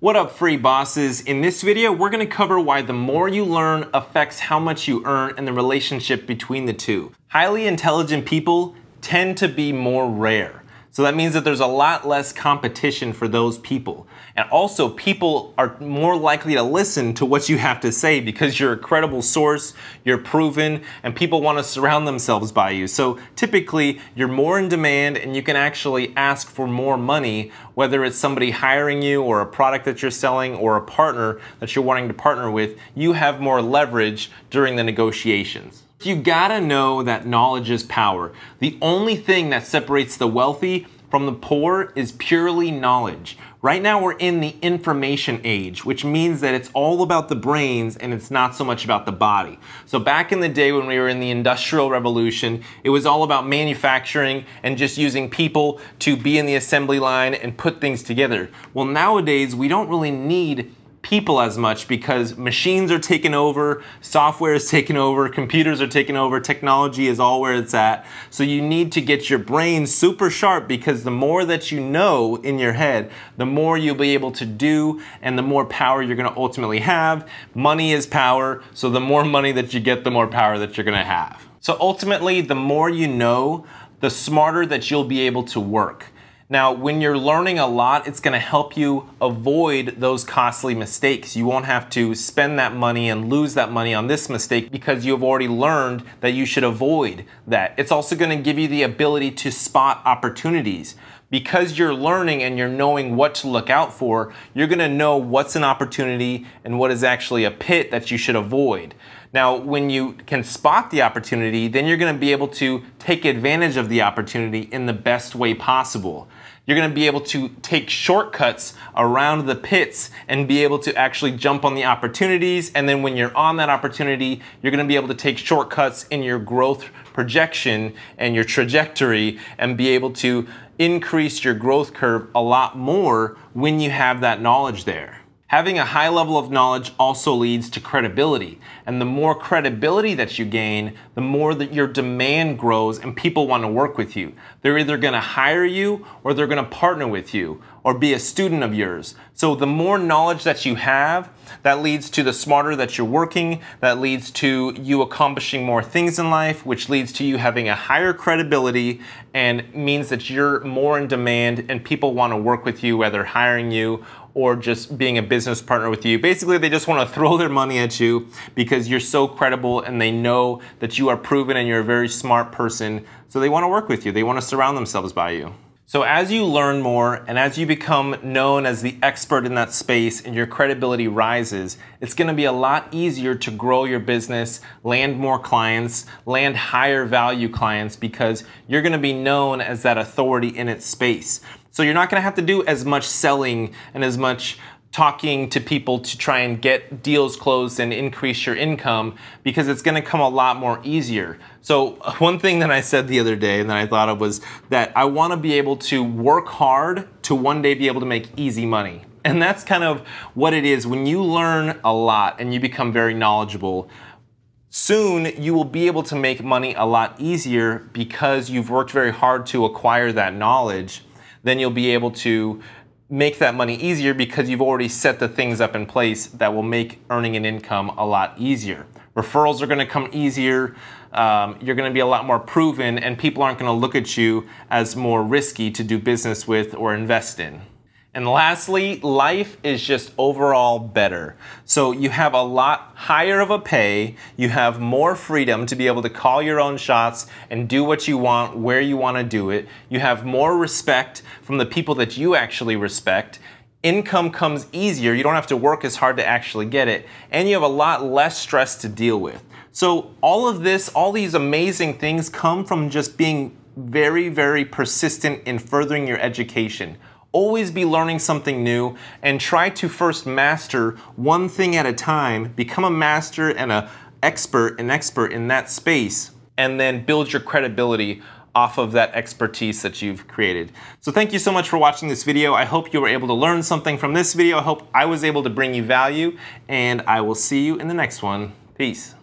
What up, free bosses? In this video, we're gonna cover why the more you learn affects how much you earn and the relationship between the two. Highly intelligent people tend to be more rare. So that means that there's a lot less competition for those people. And also, people are more likely to listen to what you have to say because you're a credible source, you're proven, and people want to surround themselves by you. So typically, you're more in demand and you can actually ask for more money, whether it's somebody hiring you or a product that you're selling or a partner that you're wanting to partner with. You have more leverage during the negotiations. You gotta know that knowledge is power. The only thing that separates the wealthy from the poor is purely knowledge. Right now we're in the information age, which means that it's all about the brains and it's not so much about the body. So back in the day when we were in the Industrial Revolution, it was all about manufacturing and just using people to be in the assembly line and put things together. Well, nowadays we don't really need people as much because machines are taking over, software is taking over, computers are taking over, technology is all where it's at. So you need to get your brain super sharp because the more that you know in your head, the more you'll be able to do and the more power you're gonna ultimately have. Money is power, so the more money that you get, the more power that you're gonna have. So ultimately, the more you know, the smarter that you'll be able to work. Now, when you're learning a lot, it's gonna help you avoid those costly mistakes. You won't have to spend that money and lose that money on this mistake because you've already learned that you should avoid that. It's also gonna give you the ability to spot opportunities. Because you're learning and you're knowing what to look out for, you're gonna know what's an opportunity and what is actually a pit that you should avoid. Now, when you can spot the opportunity, then you're gonna be able to take advantage of the opportunity in the best way possible. You're gonna be able to take shortcuts around the pits and be able to actually jump on the opportunities. And then when you're on that opportunity, you're gonna be able to take shortcuts in your growth projection and your trajectory and be able to increase your growth curve a lot more when you have that knowledge there. Having a high level of knowledge also leads to credibility. And the more credibility that you gain, the more that your demand grows and people want to work with you. They're either going to hire you or they're going to partner with you or be a student of yours. So the more knowledge that you have, that leads to the smarter that you're working, that leads to you accomplishing more things in life, which leads to you having a higher credibility and means that you're more in demand and people want to work with you, whether hiring you or just being a business partner with you. Basically, they just want to throw their money at you because you're so credible and they know that you are proven and you're a very smart person. So they want to work with you. They want to surround themselves by you. So as you learn more and as you become known as the expert in that space and your credibility rises, it's going to be a lot easier to grow your business, land more clients, land higher value clients because you're going to be known as that authority in its space. So you're not going to have to do as much selling and as much talking to people to try and get deals closed and increase your income because it's going to come a lot more easier. So one thing that I said the other day and that I thought of was that I want to be able to work hard to one day be able to make easy money. And that's kind of what it is. When you learn a lot and you become very knowledgeable, soon you will be able to make money a lot easier because you've worked very hard to acquire that knowledge. Then you'll be able to make that money easier because you've already set the things up in place that will make earning an income a lot easier. Referrals are going to come easier, you're going to be a lot more proven, and people aren't going to look at you as more risky to do business with or invest in. And lastly, life is just overall better. So you have a lot higher of a pay, you have more freedom to be able to call your own shots and do what you want, where you want to do it. You have more respect from the people that you actually respect. Income comes easier, you don't have to work as hard to actually get it, and you have a lot less stress to deal with. So all of this, all these amazing things come from just being very, very persistent in furthering your education. Always be learning something new and try to first master one thing at a time, become a master and an expert in that space, and then build your credibility off of that expertise that you've created. So thank you so much for watching this video. I hope you were able to learn something from this video. I hope I was able to bring you value, and I will see you in the next one. Peace.